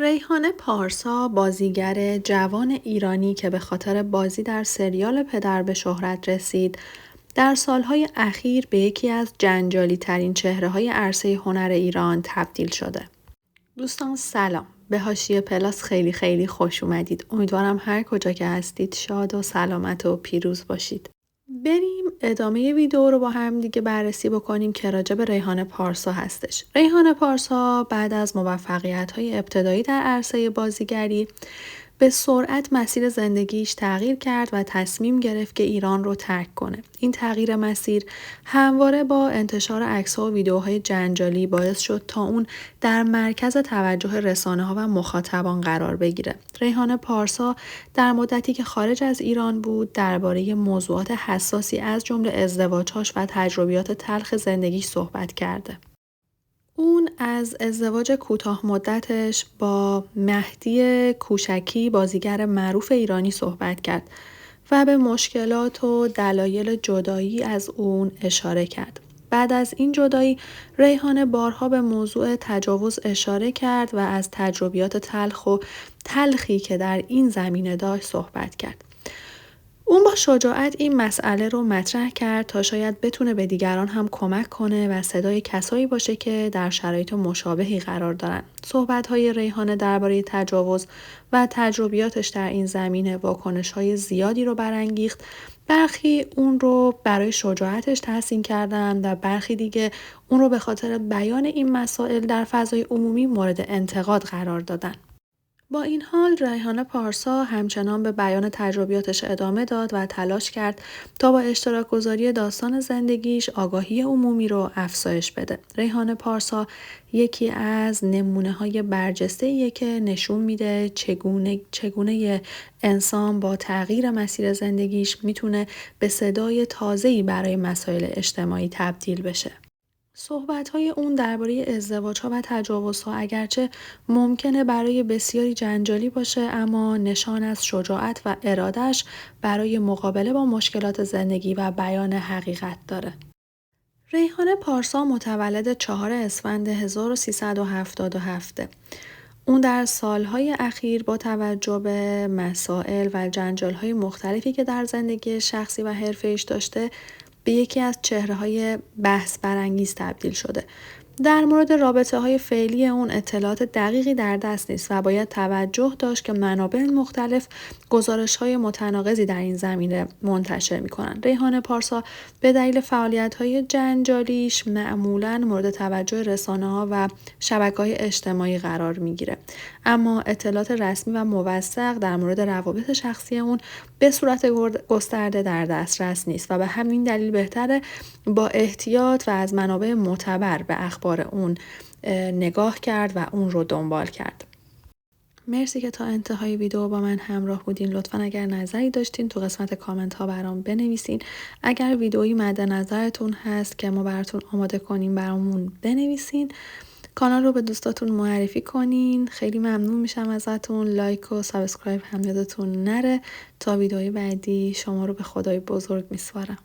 ریحانه پارسا بازیگر جوان ایرانی که به خاطر بازی در سریال پدر به شهرت رسید، در سالهای اخیر به یکی از جنجالی ترین چهره‌های عرصه هنر ایران تبدیل شده. دوستان سلام، به حاشیه پلاس خیلی خوش اومدید. امیدوارم هر کجا که هستید شاد و سلامت و پیروز باشید. بریم ادامه ویدیو رو با هم دیگه بررسی بکنیم که راجع به ریحانه پارسا هستش. ریحانه پارسا بعد از موفقیت‌های ابتدایی در عرصه بازیگری به سرعت مسیر زندگیش تغییر کرد و تصمیم گرفت که ایران رو ترک کنه. این تغییر مسیر همواره با انتشار عکس‌ها و ویدیوهای جنجالی باعث شد تا اون در مرکز توجه رسانه‌ها و مخاطبان قرار بگیره. ریحانه پارسا در مدتی که خارج از ایران بود درباره موضوعات حساسی از جمله ازدواج‌هاش و تجربیات تلخ زندگیش صحبت کرده. اون از ازدواج کوتاه مدتش با مهدی کوشکی بازیگر معروف ایرانی صحبت کرد و به مشکلات و دلایل جدایی از اون اشاره کرد. بعد از این جدایی ریحانه بارها به موضوع تجاوز اشاره کرد و از تجربیات تلخی که در این زمینه داشت صحبت کرد. اون با شجاعت این مسئله رو مطرح کرد تا شاید بتونه به دیگران هم کمک کنه و صدای کسایی باشه که در شرایط مشابهی قرار دارن. صحبت‌های ریحانه درباره تجاوز و تجربیاتش در این زمینه واکنش‌های زیادی رو برانگیخت. برخی اون رو برای شجاعتش تحسین کردن و برخی دیگه اون رو به خاطر بیان این مسائل در فضای عمومی مورد انتقاد قرار دادن. با این حال ریحانه پارسا همچنان به بیان تجربیاتش ادامه داد و تلاش کرد تا با اشتراک گذاری داستان زندگیش آگاهی عمومی رو افزایش بده. ریحانه پارسا یکی از نمونه‌های برجسته‌ایه که نشون میده چگونه انسان با تغییر مسیر زندگیش میتونه به صدای تازه‌ای برای مسائل اجتماعی تبدیل بشه. صحبت‌های اون درباره ازدواج‌ها و تجاوزها اگرچه ممکنه برای بسیاری جنجالی باشه، اما نشان از شجاعت و اراده‌اش برای مقابله با مشکلات زندگی و بیان حقیقت داره. ریحانه پارسا متولد 4 اسفند 1377. اون در سالهای اخیر با توجه به مسائل و جنجال‌های مختلفی که در زندگی شخصی و حرفه‌ایش داشته به یکی از چهره‌های بحث برانگیز تبدیل شده. در مورد رابطه‌های فعلی اون اطلاعات دقیقی در دست نیست و باید توجه داشت که منابع مختلف گزارش‌های متناقضی در این زمینه منتشر می‌کنند. ریحانه پارسا به دلیل فعالیت‌های جنجالیش معمولاً مورد توجه رسانه‌ها و شبکه‌های اجتماعی قرار می‌گیره. اما اطلاعات رسمی و موثق در مورد روابط شخصی اون به صورت گسترده در دسترس نیست و به همین دلیل بهتره با احتیاط و از منابع معتبر به اخبار اون نگاه کرد و اون رو دنبال کرد. مرسی که تا انتهای ویدیو با من همراه بودین. لطفاً اگر نظری داشتین تو قسمت کامنت ها برام بنویسین. اگر ویدیویی مد نظرتون هست که ما براتون آماده کنیم برامون بنویسین. کانال رو به دوستاتون معرفی کنین. خیلی ممنون میشم ازتون. لایک و سابسکرایب هم یادتون نره. تا ویدیوی بعدی شما رو به خدای بزرگ میسپارم.